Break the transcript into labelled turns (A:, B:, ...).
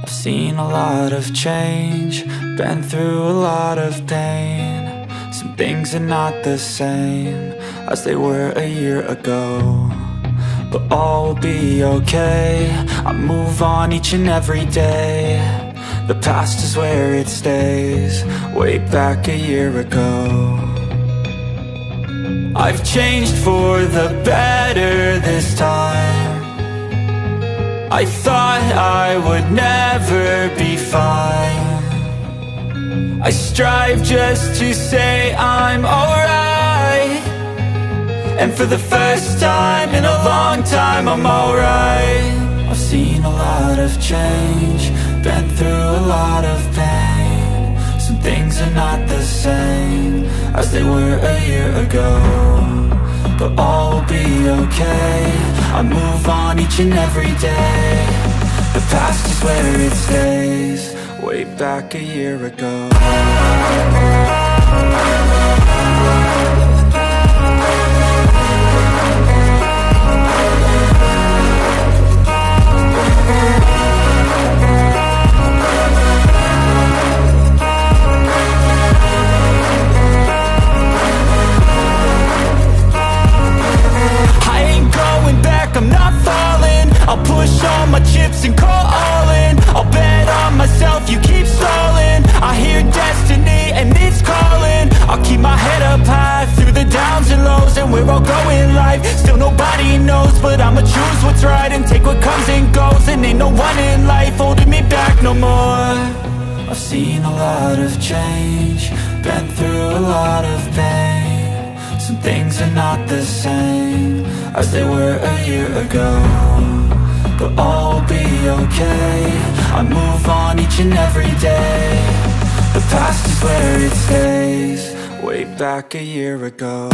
A: I've seen a lot of change, been through a lot of pain. Some things are not the same as they were a year ago, but all will be okay. I move on each and every day. The past is where it stays, way back a year ago. I've changed for the better this time. I thought I would never be fine. I strive just to say I'm alright, and for the first time in a long time I'm alright. I've seen a lot of change, been through a lot of pain. Some things are not the same as they were a year ago, but all will be okay. I move on each and every day. The past is where it stays, way back a year ago. I'm not falling, I'll push all my chips and call all in. I'll bet on myself, you keep stalling. I hear destiny and it's calling. I'll keep my head up high through the downs and lows, and we're all going life. Still nobody knows, but I'ma choose what's right and take what comes and goes. And ain't no one in life holding me back no more. I've seen a lot of change, been through a lot of pain. Some things are not the same as they were a year ago, but all will be okay. I move on each and every day. The past is where it stays, way back a year ago.